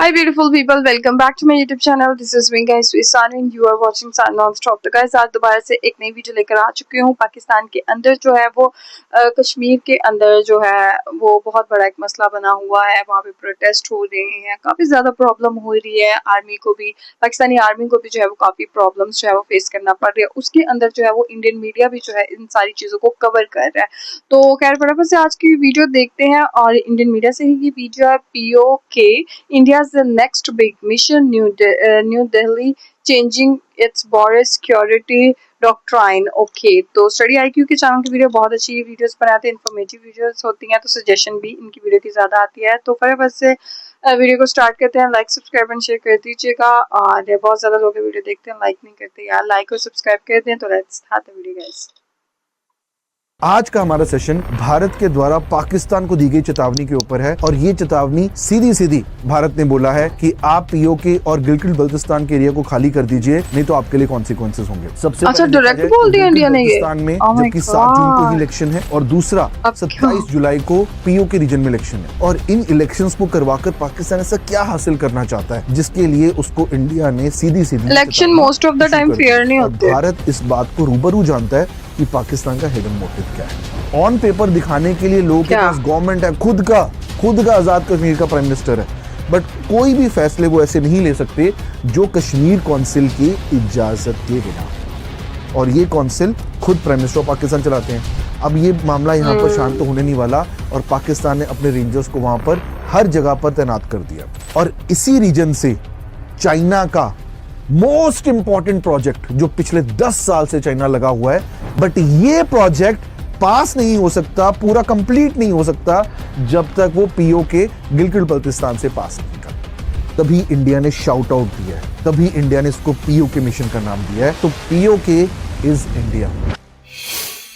Hi beautiful people, welcome back to my YouTube channel. This is me guys Suisan and you are watching Sun Non-Stop। तो guys आज दोबारा से एक नई video लेकर आ चुकी हूँ। पाकिस्तान के अंदर जो है वो कश्मीर के अंदर जो है वो बहुत बड़ा एक मसला बना हुआ है। वहाँ पे प्रोटेस्ट हो रहे हैं, काफ़ी ज़्यादा प्रॉब्लम हो रही है। आर्मी को भी, पाकिस्तानी आर्मी को भी जो है वो काफ़ी प्रॉब्लम्स जो है वो फेस करना पड़ रही है। उसके अंदर जो है वो इंडियन मीडिया भी जो है इन सारी चीज़ों को कवर कर रहा है। तो खैर फटाफट से आज की वीडियो देखते हैं। और इंडियन मीडिया से ही ये वीडियो है। POK India's the next big mission, New Delhi changing its border security doctrine. Okay, तो स्टडी IQ के चैनल की वीडियो बहुत अच्छी वीडियोस बनाते हैं, इन्फॉर्मेटिव वीडियोस होती हैं, तो सजेशन भी इनकी वीडियो की ज़्यादा आती है। तो फटाफट से वीडियो को स्टार्ट करते हैं। लाइक सब्सक्राइब एंड शेयर कर दीजिएगा। और बहुत ज़्यादा लोग वीडियो देखते हैं, लाइक नहीं करते यार। लाइक और सब्सक्राइब कर दें। तो let's start the video guys. आज का हमारा सेशन भारत के द्वारा पाकिस्तान को दी गई चेतावनी के ऊपर है और ये चेतावनी सीधी सीधी भारत ने बोला है कि आप POK और गिलगिट बल्तिस्तान के एरिया को खाली कर दीजिए, नहीं तो आपके लिए कॉन्सिक्वेंसेस होंगे। सबसे अच्छा, डायरेक्ट बोल दिया इंडिया ने ये। पाकिस्तान में जबकि 7 जून को ही इलेक्शन है और दूसरा 27 जुलाई को POK रीजन में इलेक्शन है। और इन इलेक्शंस को करवाकर पाकिस्तान ऐसा क्या हासिल करना चाहता है जिसके लिए उसको इंडिया ने सीधी सीधी election most of the time fair नहीं होते। भारत इस बात को रूबरू जानता है कि पाकिस्तान का हिडन मोटिव क्या है। ऑन पेपर दिखाने के लिए लोगों के पास गवर्नमेंट है, खुद का आजाद कश्मीर का प्राइम मिनिस्टर है, बट कोई भी फैसले वो ऐसे नहीं ले सकते जो कश्मीर काउंसिल की इजाजत के बिना। और ये काउंसिल खुद प्राइम मिनिस्टर ऑफ पाकिस्तान चलाते हैं। अब ये मामला यहाँ पर शांत तो होने नहीं वाला और पाकिस्तान ने अपने रेंजर्स को वहां पर हर जगह पर तैनात कर दिया। और इसी रीजन से चाइना का मोस्ट इंपॉर्टेंट प्रोजेक्ट जो पिछले 10 साल से चाइना लगा हुआ है, बट ये प्रोजेक्ट पास नहीं हो सकता, पूरा कंप्लीट नहीं हो सकता जब तक वो POK गिलगिट बल्तिस्तान से पास नहीं कर। तभी इंडिया ने शाउट आउट दिया है, तभी इंडिया ने इसको POK मिशन का नाम दिया है। तो POK is India.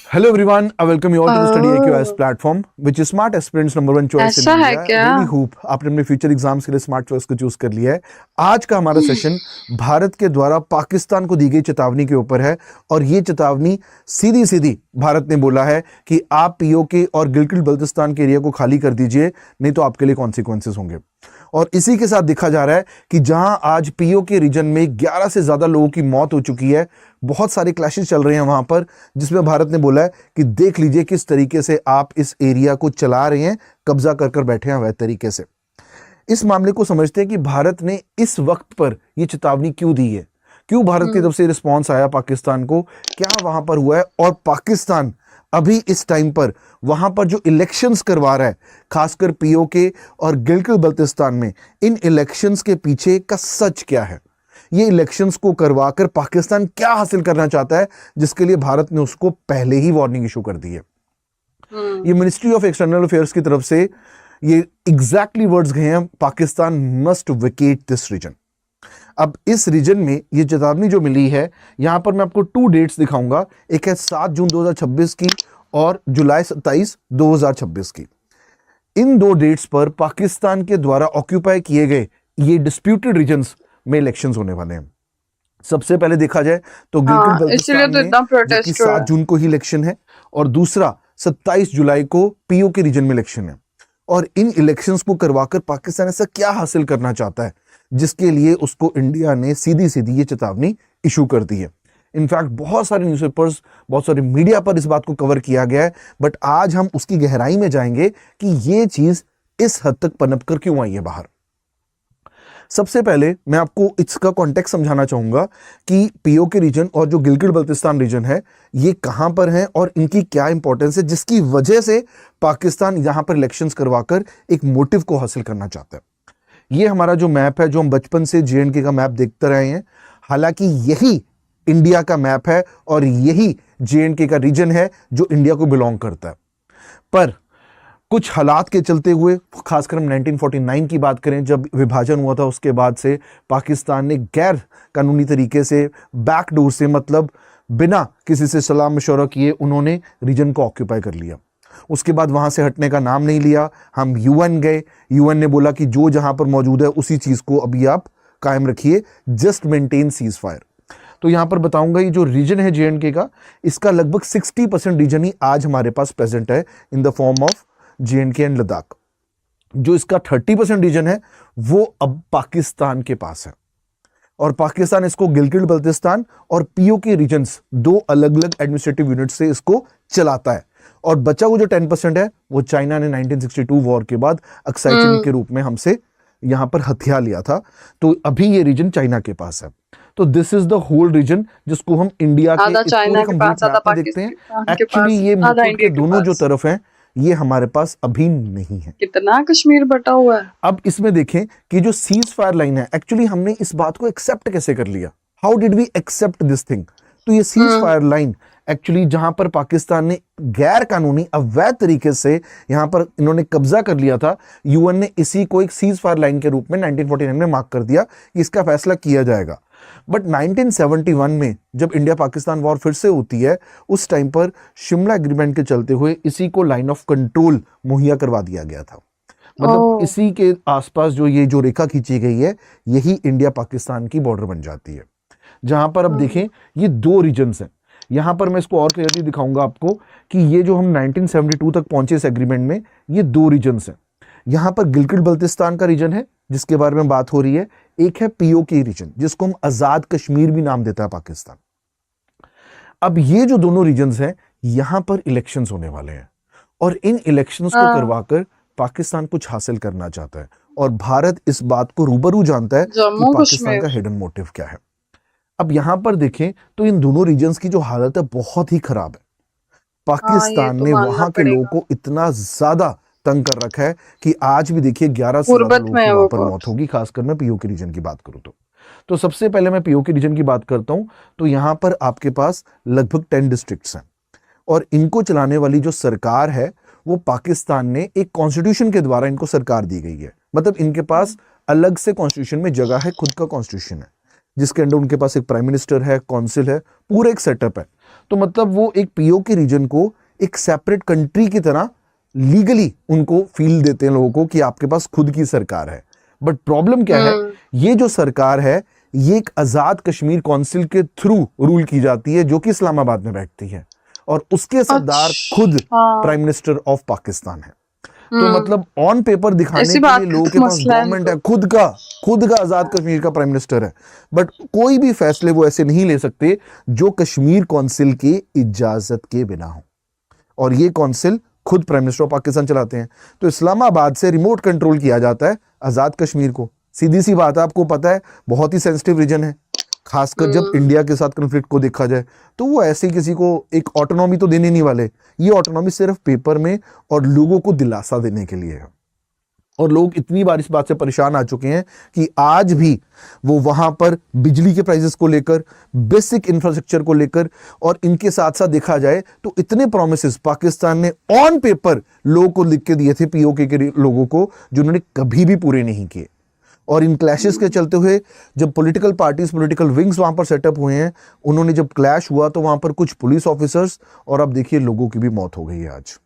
Hello everyone, I welcome you all to the Study IQ as platform, which is smart aspirants number 1 choice in India. Really hope आपने अपने फ्यूचर एग्जाम्स के लिए स्मार्ट चॉइस को चूज कर लिया है। आज का हमारा सेशन भारत के द्वारा पाकिस्तान को दी गई चेतावनी के ऊपर है और ये चेतावनी सीधी सीधी भारत ने बोला है कि आप POK और गिलगिट बल्तिस्तान के एरिया को खाली कर दीजिए, नहीं तो आपके लिए कॉन्सिक्वेंसेस होंगे। और इसी के साथ देखा जा रहा है कि जहां आज POK रीजन में 11 से ज्यादा लोगों की मौत हो चुकी है, बहुत सारे क्लैशेस चल रहे हैं वहां पर, जिसमें भारत ने बोला है कि देख लीजिए किस तरीके से आप इस एरिया को चला रहे हैं, कब्जा कर बैठे हैं वह तरीके से। इस मामले को समझते हैं कि भारत ने इस वक्त पर यह चेतावनी क्यों दी है, क्यों भारत की तरफ से रिस्पॉन्स आया पाकिस्तान को, क्या वहां पर हुआ है। और पाकिस्तान अभी इस टाइम पर वहां पर जो इलेक्शंस करवा रहा है, खासकर POK और गिलगिट बल्तिस्तान में, इन इलेक्शंस के पीछे का सच क्या है, ये इलेक्शंस को करवाकर पाकिस्तान क्या हासिल करना चाहता है, जिसके लिए भारत ने उसको पहले ही वार्निंग इशू कर दी है। ये मिनिस्ट्री ऑफ एक्सटर्नल अफेयर्स की तरफ से ये एग्जैक्टली वर्ड्स गए हैं, Pakistan must vacate this region. अब इस रीजन में ये चेतावनी जो मिली है, यहां पर मैं आपको 2 डेट्स दिखाऊंगा, एक है 7 जून 2026 की और जुलाई 27, 2026 की। इन 2 डेट्स पर पाकिस्तान के द्वारा ऑक्यूपाई किए गए ये डिस्प्यूटेड रीजन्स में इलेक्शंस होने वाले हैं। सबसे पहले देखा जाए तो गिलगिट बल्तिस्तान में 7 जून को ही इलेक्शन है और दूसरा 27 जुलाई को POK रीजन में इलेक्शन है। और इन इलेक्शंस को करवाकर पाकिस्तान ऐसा क्या हासिल करना चाहता है जिसके लिए उसको इंडिया ने सीधी सीधी ये चेतावनी इशू कर दी है। इनफैक्ट बहुत सारे न्यूज़पेपर्स, बहुत सारे मीडिया पर इस बात को कवर किया गया है, बट आज हम उसकी गहराई में जाएंगे कि ये चीज इस हद तक पनप कर क्यों आई है बाहर। सबसे पहले मैं आपको इसका कॉन्टेक्स्ट समझाना चाहूंगा कि POK रीजन और जो गिलगिट बल्तिस्तान रीजन है ये कहां पर है और इनकी क्या इंपॉर्टेंस है, जिसकी वजह से पाकिस्तान यहां पर इलेक्शंस करवाकर एक मोटिव को हासिल करना चाहता है। ये हमारा जो मैप है, जो हम बचपन से JNK का मैप देखते रहे हैं, हालांकि यही इंडिया का मैप है और यही JNK का रीजन है जो इंडिया को बिलोंग करता है। पर कुछ हालात के चलते हुए, खासकर हम 1949 की बात करें, जब विभाजन हुआ था, उसके बाद से पाकिस्तान ने गैर कानूनी तरीके से बैकडोर से, मतलब बिना किसी से सलाह मशवरा किए, उन्होंने रीजन को ऑक्यूपाई कर लिया। उसके बाद वहां से हटने का नाम नहीं लिया। हम UN गए, UN ने बोला कि जो जहां पर मौजूद है उसी चीज को अभी आप कायम रखिए, जस्ट मेंटेन सीज फायर। तो यहां पर बताऊंगा ये जो रीजन है JNK का, इसका लगभग 60% रीजन ही आज हमारे पास प्रेजेंट है in the form of JNK and Ladakh. जो इसका 30% रीजन है वो अब पाकिस्तान के पास है, और पाकिस्तान इसको गिलगिट बल्तिस्तान और पीओके रीजन्स, दो अलग अलग एडमिनिस्ट्रेटिव यूनिट से इसको चलाता है। और बचा हुआ जो 10% है वो चाइना ने 1962 वॉर के बाद अक्साई चीन के रूप में हमसे यहां पर हथिया लिया था, तो अभी ये रीजन चाइना के पास है। तो this is the whole region जिसको हम इंडिया के आधा इस चाइना पूरे के पास, कंप्लीट आधा मैप में देखते हैं। पाकिस्तान के एक्चुअली पास, ये आधा मुल्क इंडिया के के दोनों जो पास। तरफ हैं ये हमारे पास अभी नहीं है। कितना कश्मीर बटा हुआ है। अब इसमें देखें कि जो सीज फायर लाइन है, एक्चुअली हमने इस बात को एक्सेप्ट कैसे कर लिया, how did we accept this thing. तो ये सीज फायर लाइन एक्चुअली जहां पर पाकिस्तान ने गैर कानूनी अवैध तरीके से यहां पर इन्होंने कब्जा कर लिया था, यूएन ने इसी को एक सीज फायर लाइन के रूप में 1949 में मार्क कर दिया कि इसका फैसला किया जाएगा। बट 1971 में जब इंडिया पाकिस्तान वॉर फिर से होती है, उस टाइम पर शिमला एग्रीमेंट के चलते हुए इसी को लाइन ऑफ कंट्रोल मुहैया करवा दिया गया था। मतलब इसी के आसपास जो ये जो रेखा खींची गई है, यही इंडिया पाकिस्तान की बॉर्डर बन जाती है। जहां पर अब देखें ये दो रीजन्स हैं। यहां पर मैं इसको और क्लियरली दिखाऊंगा आपको कि ये जो हम 1972 तक पहुंचे इस एग्रीमेंट में, ये दो रीजन्स हैं। यहां पर गिलगिट बल्तिस्तान का रीजन है जिसके बारे में बात हो रही है, एक है पीओके रीजन जिसको हम आजाद कश्मीर भी नाम देता है पाकिस्तान। अब ये जो दोनों रीजन्स हैं, यहां पर इलेक्शंस होने वाले हैं और इन इलेक्शंस को करवाकर पाकिस्तान कुछ हासिल करना चाहता है, और भारत इस बात को रूबरू जानता है कि पाकिस्तान का हिडन मोटिव क्या है। अब यहां पर देखें तो इन दोनों रीजन्स की जो हालत है बहुत ही खराब है। पाकिस्तान ने वहां के लोगों को इतना ज्यादा तंग कर रखा है कि आज भी देखिए 11 से ज्यादा लोगों की वहां पर मौत होगी, खासकर मैं पीओके रीजन की बात करूं तो सबसे पहले मैं पीओके रीजन की बात करता हूं। तो यहां पर आपके पास लगभग 10 डिस्ट्रिक्ट्स हैं, और इनको चलाने वाली जो सरकार है वो पाकिस्तान ने एक कॉन्स्टिट्यूशन के द्वारा इनको सरकार दी गई है। मतलब इनके पास अलग से कॉन्स्टिट्यूशन में जगह है, खुद का कॉन्स्टिट्यूशन है जिसके अंदर उनके पास एक प्राइम मिनिस्टर है, काउंसिल है, पूरा एक सेटअप है। तो मतलब वो एक पीओके रीजन को एक सेपरेट कंट्री की तरह लीगली उनको फील देते हैं लोगों को कि आपके पास खुद की सरकार है। बट प्रॉब्लम क्या है, ये जो सरकार है ये एक आजाद कश्मीर काउंसिल के थ्रू रूल की जाती है जो कि इस्लामाबाद में बैठती है, और उसके सरदार खुद प्राइम मिनिस्टर ऑफ पाकिस्तान है। तो मतलब ऑन पेपर दिखाने के लिए लोगों के पास गवर्नमेंट है, खुद का आजाद कश्मीर का प्राइम मिनिस्टर है, बट कोई भी फैसले वो ऐसे नहीं ले सकते जो कश्मीर काउंसिल की इजाजत के बिना हो, और ये काउंसिल खुद प्राइम मिनिस्टर ऑफ पाकिस्तान चलाते हैं। तो इस्लामाबाद से रिमोट कंट्रोल किया जाता है आजाद कश्मीर को। सीधी सी बात है, आपको पता है बहुत ही सेंसिटिव रीजन है, खासकर जब इंडिया के साथ कॉन्फ्लिक्ट को देखा जाए, तो वो ऐसे किसी को एक ऑटोनॉमी तो देने नहीं वाले। ये ऑटोनॉमी सिर्फ पेपर में और लोगों को दिलासा देने के लिए है। और लोग इतनी बार इस बात से परेशान आ चुके हैं कि आज भी वो वहां पर बिजली के प्राइसेस को लेकर, बेसिक इंफ्रास्ट्रक्चर को लेकर, और इनके साथ साथ देखा जाए तो इतने प्रोमिसेस पाकिस्तान ने ऑन पेपर लोगों को लिख के दिए थे, पीओके के लोगों को, जो उन्होंने कभी भी पूरे नहीं किए। और इन क्लैशेस के चलते हुए जब पॉलिटिकल पार्टीज, पॉलिटिकल विंग्स वहां पर सेटअप हुए हैं, उन्होंने जब क्लैश हुआ तो वहां पर कुछ पुलिस ऑफिसर्स और अब देखिए लोगों की भी मौत हो गई है आज।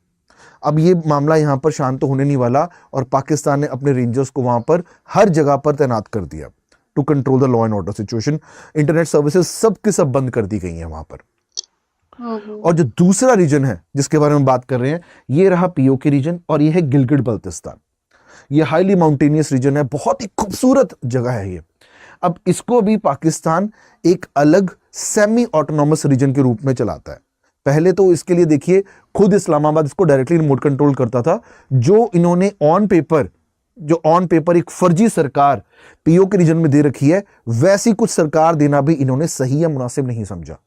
अब ये मामला यहां पर शांत तो होने नहीं वाला, और पाकिस्तान ने अपने रेंजर्स को वहां पर हर जगह पर तैनात कर दिया to control the law and order situation. Internet services सब की सब बंद कर दी गई हैं वहां पर। और जो दूसरा रीजन है जिसके बारे में बात कर रहे हैं, ये रहा पीओके रीजन, और ये है गिलगिट बल्तिस्तान। ये हाईली माउंटेनियस रीजन है, बहुत ही खूबसूरत जगह है ये। अब इसको भी पाकिस्तान एक अलग सेमी ऑटोनॉमस रीजन के रूप में चलाता है। पहले तो इसके लिए देखिए खुद इस्लामाबाद इसको डायरेक्टली रिमोट कंट्रोल करता था, जो इन्होंने ऑन पेपर एक फर्जी सरकार पीओके रीजन में दे रखी है, वैसी कुछ सरकार देना भी इन्होंने सही या मुनासिब नहीं समझा।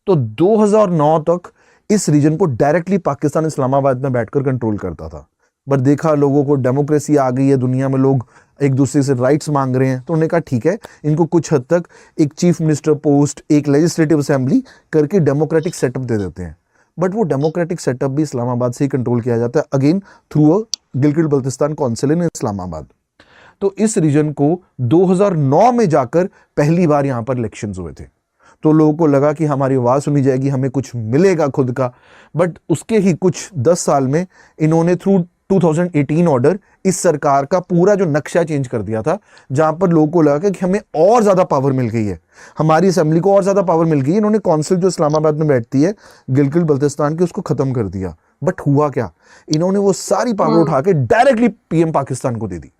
तो 2009 तक इस रीजन को डायरेक्टली पाकिस्तान इस्लामाबाद में बैठकर कंट्रोल करता था। बट देखा लोगों को डेमोक्रेसी आ गई है, दुनिया में लोग एक दूसरे से राइट्स मांग रहे हैं, तो उन्होंने कहा ठीक है, इनको कुछ हद तक एक चीफ मिनिस्टर पोस्ट, एक लेजिस्लेटिव असेंबली करके डेमोक्रेटिक सेटअप दे देते हैं। बट वो डेमोक्रेटिक सेटअप भी इस्लामाबाद से ही कंट्रोल किया जाता है, again through a Gilgit Baltistan council in Islamabad. तो इस रीजन को 2009 में जाकर पहली बार यहां पर इलेक्शंस हुए थे, तो लोगों को लगा कि हमारी आवाज सुनी जाएगी, हमें कुछ मिलेगा खुद का। बट उसके ही कुछ 10 साल में इन्होंने थ्रू 2018 ऑर्डर इस सरकार का पूरा जो नक्शा चेंज कर दिया था, जहां पर लोगों को लगा कि हमें और ज्यादा पावर मिल गई है, हमारी असेंबली को और ज्यादा पावर मिल गई है। इन्होंने काउंसिल जो इस्लामाबाद में बैठती है गिलगिट बल्तिस्तान की, उसको खत्म कर दिया। बट हुआ क्या, इन्होंने वो सारी पावर उठा के डायरेक्टली पीएम पाकिस्तान को दे दी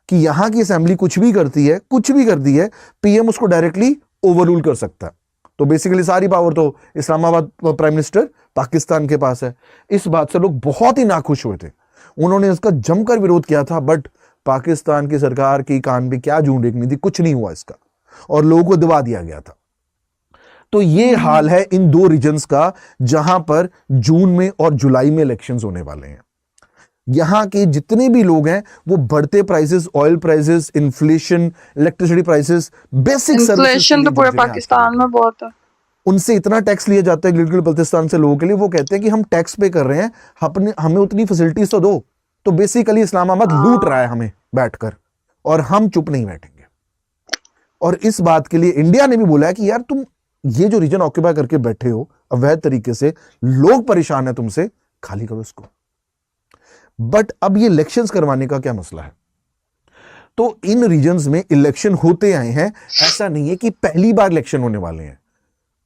कि यहां की असेंबली कुछ भी करती है, कुछ भी करती है, पीएम उसको डायरेक्टली ओवररूल कर सकता है। तो बेसिकली सारी पावर तो इस्लामाबाद प्राइम मिनिस्टर पाकिस्तान के पास है। इस बात से लोग बहुत ही नाखुश हुए थे, उन्होंने इसका जमकर विरोध किया था, बट पाकिस्तान की सरकार की कान पे क्या जूं देखनी थी, कुछ नहीं हुआ इसका, और लोगों को दबा दिया गया था। तो ये हाल है इन दो रीजन्स का, जहां पर जून में और जुलाई में इलेक्शंस होने वाले हैं। यहां के जितने भी लोग हैं वो बढ़ते prices, oil prices, inflation, electricity prices, basic inflation तो पूरे पाकिस्तान में बहुत है। उनसे इतना टैक्स लिया जाता है गिलगित बल्तिस्तान से लोगों के लिए, वो कहते हैं कि हम टैक्स पे कर रहे हैं, हमें उतनी फैसिलिटीज तो दो। तो बेसिकली इस्लामाबाद लूट रहा है हमें बैठकर, और हम चुप नहीं बैठेंगे। और इस बात के लिए इंडिया ने भी बोला है कि यार तुम ये जो रीजन ऑक्यूपाई करके बैठे हो अवैध तरीके से, लोग परेशान है तुमसे, खाली करो इसको। बट अब ये इलेक्शंस करवाने का क्या मसला है? तो इन रीजन्स में इलेक्शन होते आए हैं, ऐसा नहीं है कि पहली बार इलेक्शन होने वाले हैं।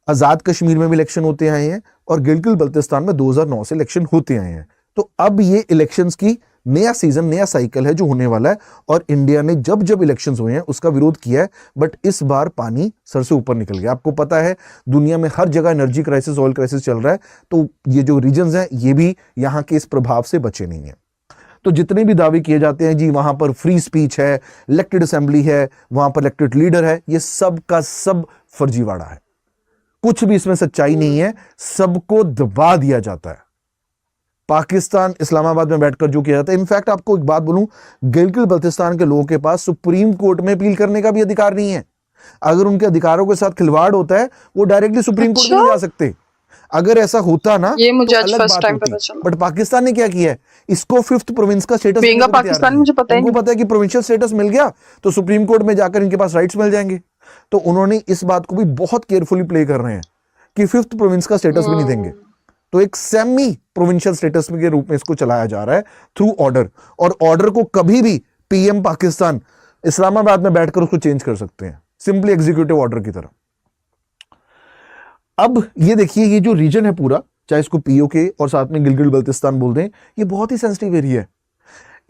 आजाद कश्मीर में भी इलेक्शन होते आए हैं और गिलगित बल्तिस्तान में 2009 से इलेक्शन होते आए हैं। तो अब ये इलेक्शंस की नया सीजन, नया साइकिल है जो होने वाला है। और इंडिया ने जब जब इलेक्शंस हुए हैं उसका विरोध किया है, बट इस बार पानी सर से ऊपर निकल गया। आपको पता है दुनिया में हर जगह एनर्जी क्राइसिस, ऑयल क्राइसिस चल रहा है, तो ये जो रीजन्स हैं ये भी यहां के इस प्रभाव से बचे नहीं है। तो जितने भी दावे किए जाते हैं जी वहां पर फ्री स्पीच है, इलेक्टेड असेंबली है, वहां पर इलेक्टेड लीडर है, ये सब का सब फर्जीवाड़ा है। कुछ भी इसमें सच्चाई नहीं है, सबको दबा दिया जाता है। पाकिस्तान इस्लामाबाद में बैठकर जो किया जाता है, इनफैक्ट आपको एक बात बोलूं, गिलगित बल्तिस्तान के लोगों के पास सुप्रीम कोर्ट में अपील करने का भी अधिकार नहीं है। अगर उनके अधिकारों के साथ खिलवाड़ होता है वो डायरेक्टली सुप्रीम कोर्ट में नहीं जा सकते। अगर ऐसा होता ना ये मुझे तो आज अलग फर्स्ट बात टाइम होती। पता चला। बट पाकिस्तान ने क्या किया है, इसको फिफ्थ प्रोविंस का स्टेटस बेंगा पाकिस्तान मुझे पता ही उनको नहीं। पता है कि प्रोविंशियल स्टेटस मिल गया तो सुप्रीम कोर्ट में जाकर इनके पास राइट्स मिल जाएंगे। तो उन्होंने इस बात को भी बहुत केयरफुली प्ले कर रहे हैं कि फिफ्थ प्रोविंस का स्टेटस भी नहीं देंगे। तो एक सेमी प्रोविंशियल स्टेटस के रूप में इसको चलाया जा रहा है थ्रू ऑर्डर, और ऑर्डर को कभी भी पीएम पाकिस्तान इस्लामाबाद में बैठकर उसको चेंज कर सकते हैं, सिंपली एग्जीक्यूटिव ऑर्डर की तरह। अब ये देखिए, ये जो रीजन है पूरा, चाहे इसको पीओके और साथ में गिलगित बल्तिस्तान बोल दें, ये बहुत ही सेंसिटिव एरिया है।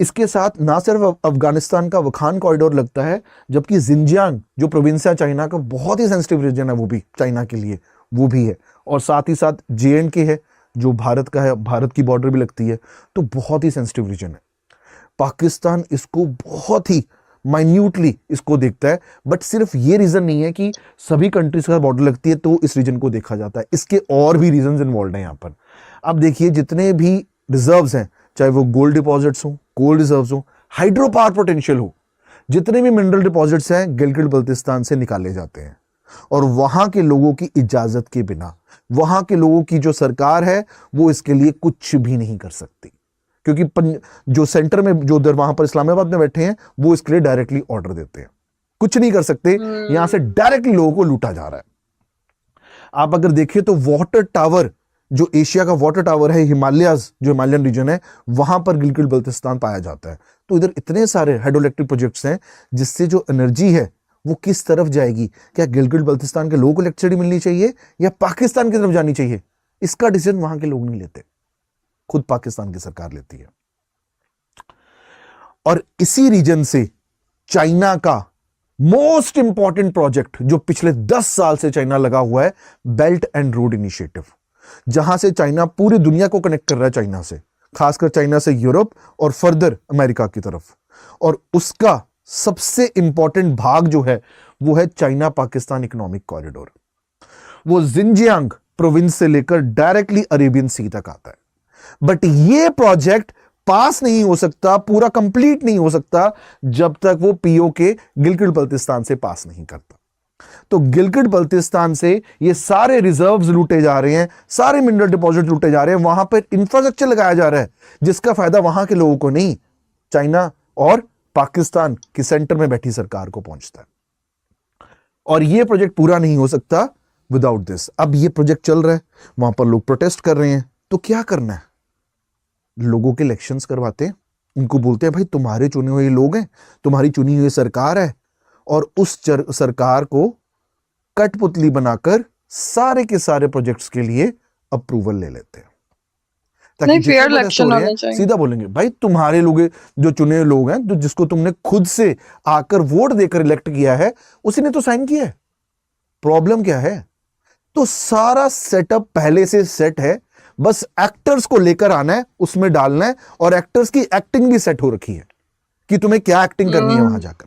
इसके साथ ना सिर्फ अफगानिस्तान का वखान कॉरिडोर लगता है, जबकि जिंजियांग जो प्रोविंस है चाइना का, बहुत ही सेंसिटिव रीजन है वो भी चाइना के लिए, वो भी है। और साथ ही साथ JNK है जो भारत का है, भारत की बॉर्डर भी लगती है, तो बहुत ही सेंसिटिव रीजन है। पाकिस्तान इसको बहुत ही माइन्यूटली इसको देखता है, बट सिर्फ ये रीजन नहीं है कि सभी कंट्रीज का बॉर्डर लगती है तो इस रीजन को देखा जाता है, इसके और भी रीजन इन्वॉल्व हैं यहाँ पर। अब देखिए, जितने भी रिजर्व्स हैं, चाहे वो गोल्ड डिपॉजिट्स हो, कोल रिजर्व्स हो, हाइड्रो पावर पोटेंशियल हो, जितने भी मिनरल डिपॉजिट्स हैं गिलगित बल्तिस्तान से निकाले जाते हैं। और वहां के लोगों की इजाजत के बिना, वहां के लोगों की जो सरकार है वो इसके लिए कुछ भी नहीं कर सकती, क्योंकि जो सेंटर में जो वहां पर इस्लामाबाद में बैठे हैं वो इसके लिए डायरेक्टली ऑर्डर देते हैं, कुछ नहीं कर सकते। यहां से डायरेक्टली लोगों को लूटा जा रहा है। आप अगर देखें तो वाटर टावर, जो एशिया का वाटर टावर है, हिमालयाज जो हिमालयन रीजन है, वहां पर गिलगित बल्तिस्तान पाया जाता है। तो इधर इतने सारे हाइड्रो इलेक्ट्रिक प्रोजेक्ट्स हैं जिससे जो एनर्जी है वो किस तरफ जाएगी, क्या गिलगित बल्तिस्तान के लोगों को इलेक्ट्रिसिटी मिलनी चाहिए या पाकिस्तान की तरफ जानी चाहिए, इसका डिसीजन वहां के लोग नहीं लेते, खुद पाकिस्तान की सरकार लेती है। और इसी रीजन से चाइना का मोस्ट इंपॉर्टेंट प्रोजेक्ट जो पिछले 10 साल से चाइना लगा हुआ है, बेल्ट एंड रोड इनिशिएटिव, जहां से चाइना पूरी दुनिया को कनेक्ट कर रहा है, चाइना से, खासकर चाइना से यूरोप और फर्दर अमेरिका की तरफ। और उसका सबसे इंपॉर्टेंट भाग जो है वो है चाइना पाकिस्तान इकोनॉमिक कॉरिडोर। वो जिंजियांग प्रोविंस से लेकर डायरेक्टली अरेबियन सी तक आता है। बट ये प्रोजेक्ट पास नहीं हो सकता, पूरा कंप्लीट नहीं हो सकता, जब तक वो पीओके गिलगित बल्तिस्तान से पास नहीं करता। तो गिलगित बल्तिस्तान से ये सारे रिजर्व्स लूटे जा रहे हैं, सारे मिनरल डिपॉजिट लूटे जा रहे हैं, वहां पर इंफ्रास्ट्रक्चर लगाया जा रहा है जिसका फायदा वहां के लोगों को नहीं, चाइना और पाकिस्तान की सेंटर में बैठी सरकार को पहुंचता है। और ये प्रोजेक्ट पूरा नहीं हो सकता विदाउट दिस। अब ये प्रोजेक्ट चल रहा है, वहां पर लोग प्रोटेस्ट कर रहे हैं, तो क्या करना है, लोगों के इलेक्शंस करवाते हैं, उनको बोलते हैं भाई तुम्हारे चुने हुए लोग हैं, तुम्हारी चुनी हुई सरकार है, और उस सरकार को कठपुतली बनाकर सारे के सारे प्रोजेक्ट्स के लिए अप्रूवल ले लेते हैं। ताकि नहीं, जितने फेयर protest हो इलेक्शन रहे होने हैं चाहिए। सीधा बोलेंगे भाई तुम्हारे लोग जो चुने हुए लोग हैं, जो जिसको तुमने खुद से आकर वोट देकर इलेक्ट किया है, उसी ने तो साइन किया है। प्रॉब्लम क्या है? तो सारा सेटअप पहले से सेट है, बस एक्टर्स को लेकर आना है, उसमें डालना है, और एक्टर्स की एक्टिंग भी सेट हो रखी है कि तुम्हें क्या एक्टिंग करनी है वहां जाकर।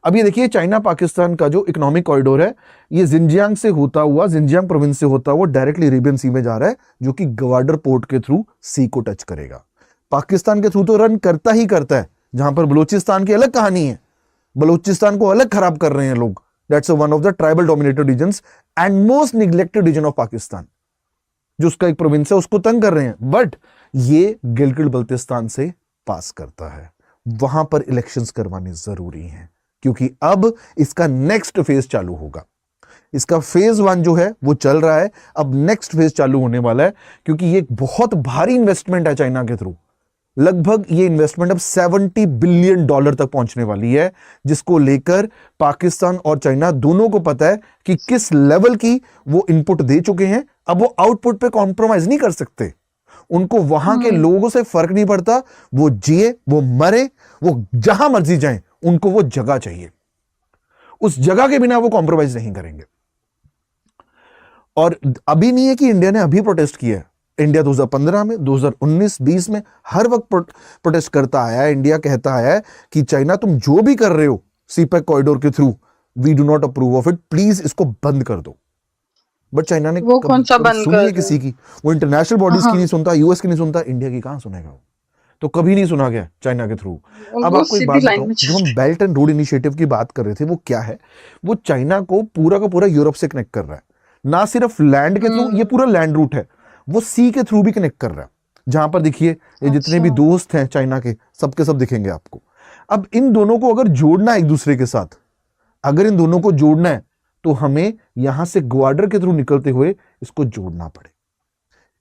अब ये देखिए, चाइना पाकिस्तान का जो इकोनॉमिक कॉरिडोर है, ये जिंजियांग से होता हुआ, जिंजियांग प्रोविंस से होता हुआ डायरेक्टली अरेबियन सी में जा रहा है, जो कि ग्वाडर पोर्ट के थ्रू सी को टच करेगा। पाकिस्तान के थ्रू तो रन करता ही करता है, जहां पर बलूचिस्तान की अलग कहानी है, बलूचिस्तान को अलग खराब कर रहे हैं लोग। That's one of the tribal dominated regions and most neglected region of Pakistan, जो उसका एक प्रोविंस है, उसको तंग कर रहे हैं। बट ये गिलगित बल्तिस्तान से पास करता है। वहां पर इलेक्शंस करवाने जरूरी हैं, क्योंकि अब इसका नेक्स्ट फेज चालू होगा। इसका फेज 1 जो है वो चल रहा है, अब नेक्स्ट फेज चालू होने वाला है, क्योंकि ये एक बहुत भारी इन्वेस्टमेंट है चाइना के थ्रू। लगभग ये इन्वेस्टमेंट अब $70 बिलियन तक पहुंचने वाली है, जिसको लेकर पाकिस्तान और चाइना दोनों को पता है कि किस लेवल की वो इनपुट दे चुके हैं। अब वो आउटपुट पे कॉम्प्रोमाइज नहीं कर सकते। उनको वहां के लोगों से फर्क नहीं पड़ता, वो जिए वो मरे, वो जहां मर्जी जाएं, उनको वो जगह चाहिए। उस जगह के बिना वो कॉम्प्रोमाइज नहीं करेंगे। और अभी नहीं है कि इंडिया ने अभी प्रोटेस्ट किया है। इंडिया 2015 में, 2019, 20 में हर वक्त प्रोटेस्ट करता आया है। इंडिया कहता आया है कि चाइना तुम जो भी कर रहे हो सीपैक कॉरिडोर के through, we do not approve of it, please इसको बंद कर दो। बट चाइना ने वो कौन सा बंद सुनी कर है किसी की? वो इंटरनेशनल बॉडीज की नहीं सुनता, यूएस की नहीं सुनता, इंडिया की कहां सुनेगा वो? तो कभी नहीं सुना गया चाइना के थ्रू। अब आपको एक बात बताऊं, जो हम बेल्ट एंड रोड इनिशिएटिव की बात कर रहे थे, वो क्या है? वो चाइना को पूरा का पूरा यूरोप से कनेक्ट कर रहा है। ना सिर्फ लैंड के थ्रू, ये पूरा लैंड रूट है, वो सी के थ्रू भी कनेक्ट कर रहा है। जहां पर देखिए, ये जितने भी दोस्त हैं चाइना के, सबके सब दिखेंगे आपको। अब इन दोनों को अगर जोड़ना है एक दूसरे के साथ, अगर इन दोनों को जोड़ना है, तो हमें यहां से ग्वाडर के थ्रू निकलते हुए इसको जोड़ना पड़े।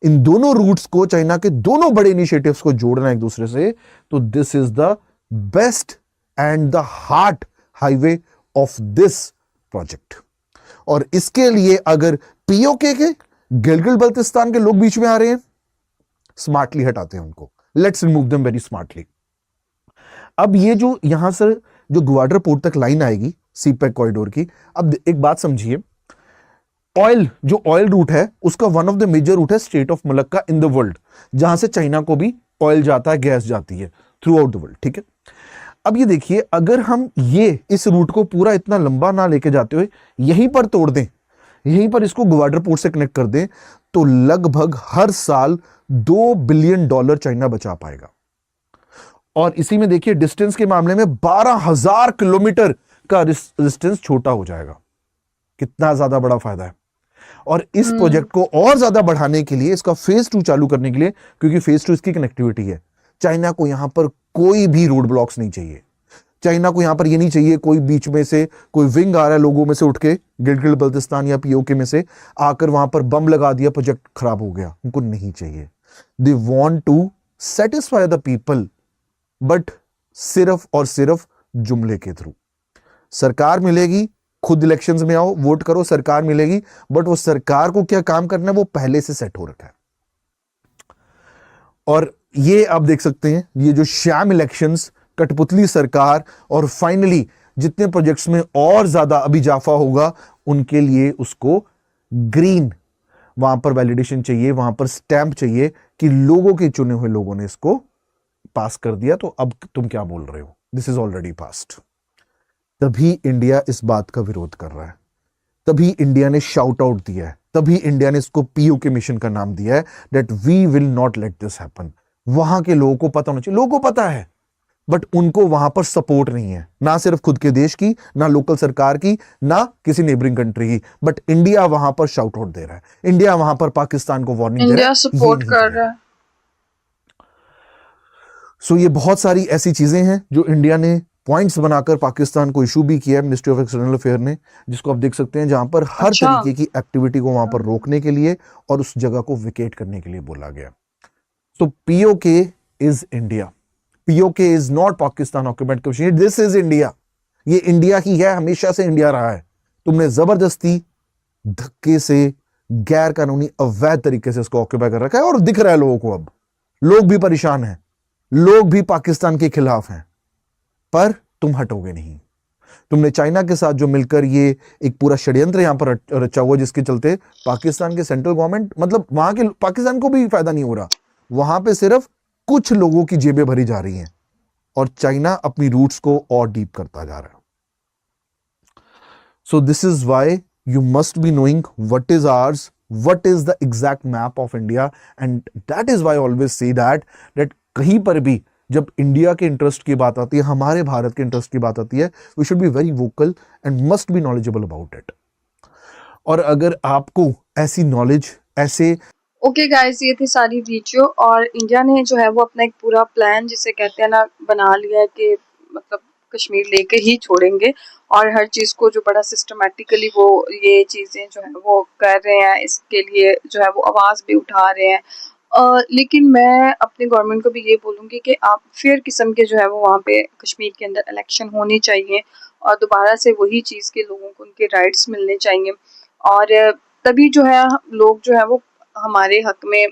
इन दोनों रूट्स को, चाइना के दोनों बड़े इनिशिएटिव्स को जोड़ना एक दूसरे से, तो this is the best and the heart highway of this project. और इसके लिए अगर पीओके के गिलगित बल्तिस्तान के लोग बीच में आ रहे हैं, स्मार्टली हटाते हैं उनको। Let's remove them very smartly. अब ये जो यहां से जो ग्वाडर पोर्ट तक लाइन आएगी सीपैक कॉरिडोर की, अब एक बात समझिए, जो ऑयल रूट है, उसका one of the major route है strait of Malacca in the world, जहां से चाइना को भी ऑयल जाता है, गैस जाती है थ्रू आउट द वर्ल्ड। ठीक है, अब ये देखिए, अगर हम ये इस रूट को पूरा इतना लंबा ना लेके जाते हुए यहीं पर तोड़ दें, यहीं पर इसको ग्वाडर पोर्ट से कनेक्ट कर दें, तो लगभग हर साल $2 बिलियन चाइना बचा पाएगा। और इसी में देखिए, डिस्टेंस के मामले में 12,000 किलोमीटर का डिस्टेंस छोटा हो जाएगा। कितना ज्यादा बड़ा फायदा है। और इस प्रोजेक्ट को और ज्यादा बढ़ाने के लिए, इसका फेज 2 चालू करने के लिए, क्योंकि फेज 2 इसकी कनेक्टिविटी है, चाइना को यहां पर कोई भी रोड ब्लॉक्स नहीं चाहिए। चाइना को यहां पर ये नहीं चाहिए कोई बीच में से कोई विंग आ रहा है लोगों में से उठ के, गिलगित बल्तिस्तान या पीओके में से आकर वहां पर बम लगा दिया, प्रोजेक्ट खराब हो गया। उनको नहीं चाहिए। They want to satisfy the people, but सिर्फ और सिर्फ जुमले के थ्रू। सरकार मिलेगी, खुद इलेक्शंस में आओ, वोट करो, सरकार मिलेगी, बट वो सरकार को क्या काम करना है वो पहले से सेट हो रखा है। और ये आप देख सकते हैं, ये जो शैम इलेक्शंस, कठपुतली सरकार, और फाइनली जितने प्रोजेक्ट्स में और ज्यादा अभी इजाफा होगा, उनके लिए उसको ग्रीन, वहां पर वैलिडेशन चाहिए, वहां पर स्टैंप चाहिए कि लोगों के चुने हुए लोगों ने इसको पास कर दिया, तो अब तुम क्या बोल रहे हो, दिस इज ऑलरेडी पास्ड। तभी इंडिया इस बात का विरोध कर रहा है, तभी इंडिया ने शाउट आउट दिया है, तभी इंडिया ने इसको पीओके मिशन का नाम दिया है, that we will not let this happen. वहां के लोगों को पता होना चाहिए, लोगों को पता है, बट उनको वहां पर सपोर्ट नहीं है, ना सिर्फ खुद के देश की, ना लोकल सरकार की, ना किसी नेबरिंग कंट्री की, बट इंडिया वहां पर शाउट आउट दे रहा है, इंडिया वहां पर पाकिस्तान को वार्निंग दे रहा है, इंडिया सपोर्ट कर रहा है। सो ये बहुत सारी ऐसी चीजें हैं जो इंडिया ने पॉइंट्स बनाकर पाकिस्तान को इशू भी किया है मिनिस्ट्री ऑफ एक्सटर्नल अफेयर ने, जिसको आप देख सकते हैं, जहां पर हर तरीके की एक्टिविटी को वहां पर रोकने के लिए और उस जगह को विकेट करने के लिए बोला गया। तो PoK is India, PoK is not Pakistan occupied Kashmir, this is India. ये इंडिया ही है, हमेशा से इंडिया रहा है। तुमने जबरदस्ती, धक्के से, गैर कानूनी अवैध तरीके से इसको ऑक्यूपाई कर रखा है और दिख रहा है लोगों को। अब लोग भी परेशान हैं, लोग भी पाकिस्तान के खिलाफ हैं, पर तुम हटोगे नहीं। तुमने चाइना के साथ जो मिलकर ये एक पूरा षड्यंत्र यहां पर रचा हुआ, जिसके चलते पाकिस्तान के सेंट्रल गवर्नमेंट, मतलब वहां के पाकिस्तान को भी फायदा नहीं हो रहा, वहां पे सिर्फ कुछ लोगों की जेबें भरी जा रही हैं और चाइना अपनी रूट्स को और डीप करता जा रहा है। So this is why you must be knowing what is ours, what is the exact map of India, and that is why I always say that कहीं पर भी जब इंडिया के इंटरेस्ट की बात आती है, हमारे भारत के इंटरेस्ट की बात आती है, we should be very vocal and must be knowledgeable about it. और अगर आपको ऐसी नॉलेज, ऐसे ओके गाइस, ये थी सारी वीडियो, और इंडिया ने जो है वो अपना एक पूरा प्लान, जिसे कहते हैं ना, बना लिया है कि मतलब कश्मीर लेके ही छोड़ेंगे, और हर चीज़ को जो बड़ा सिस्टमेटिकली वो ये चीज़ें जो है वो कर रहे हैं, इसके लिए जो है वो आवाज़ भी उठा रहे हैं। लेकिन मैं अपनी गवर्नमेंट को भी ये बोलूँगी कि आप फेयर किस्म के जो है वो वहाँ पे कश्मीर के अंदर इलेक्शन होनी चाहिए, और दोबारा से वही चीज़ के लोगों को उनके राइट्स मिलने चाहिए, और तभी जो है लोग जो है वो हमारे हक में,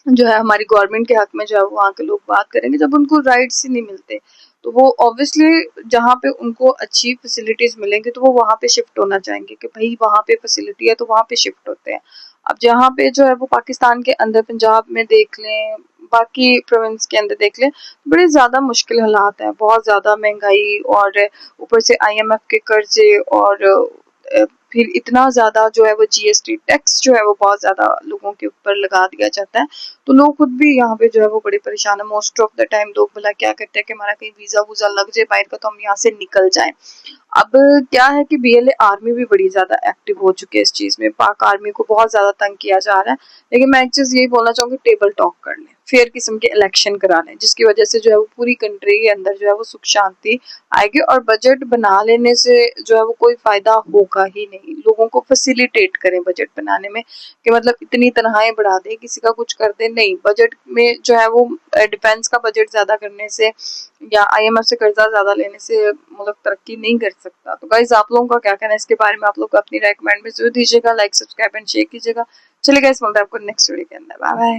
जो है हमारी गवर्नमेंट के हक में जो है वहाँ के लोग बात करेंगे। जब उनको राइट्स ही नहीं मिलते तो वो ऑब्वियसली जहाँ पे उनको अच्छी फैसिलिटीज मिलेंगी तो वो वहाँ पे शिफ्ट होना चाहेंगे कि भाई वहाँ पे फैसिलिटी है तो वहाँ पे शिफ्ट होते हैं। अब जहाँ पे जो है वो पाकिस्तान के अंदर, पंजाब में देख लें, बाकी प्रोविंस के अंदर देख लें, बड़े ज़्यादा मुश्किल हालात हैं, बहुत ज़्यादा महंगाई, और ऊपर से IMF के कर्जे, और फिर इतना ज़्यादा जो है वो GST टैक्स जो है वो बहुत ज़्यादा लोगों के ऊपर लगा दिया जाता है। तो लोग खुद भी यहाँ पे जो है वो बड़े परेशान है। मोस्ट ऑफ द टाइम लोग भला क्या करते हैं कि हमारा कहीं वीज़ा वूज़ा लग जाए बाहर का तो हम यहाँ से निकल जाएं। अब क्या है कि BLA आर्मी भी बड़ी ज़्यादा एक्टिव हो चुकी है इस चीज़ में, पाक आर्मी को बहुत ज़्यादा तंग किया जा रहा है। लेकिन मैं एक चीज़ यही बोलना चाहूँगी, टेबल टॉक कर लें, फेयर किस्म के इलेक्शन करा लें, जिसकी वजह से जो है वो पूरी कंट्री के अंदर जो है वो सुख शांति आएगी, और बजट बना लेने से जो है वो कोई फायदा होगा ही नहीं। लोगों को फैसिलिटेट करें बजट बनाने में, कि मतलब इतनी तनख्वाहें बढ़ा दें, किसी का कुछ कर दें, नहीं। बजट में जो है वो डिफेंस का बजट ज्यादा करने से या IMF से कर्जा ज्यादा लेने से मुल्क तरक्की नहीं कर सकता। तो गाइस, आप लोगों का क्या कहना है इसके बारे में? आप लोग अपनी रेकमेंड में जरूर दीजिएगा, लाइक सब्सक्राइब एंड शेयर कीजिएगा। चलिए गाइस, मिलते हैं आपको नेक्स्ट वीडियो के अंदर। Bye bye.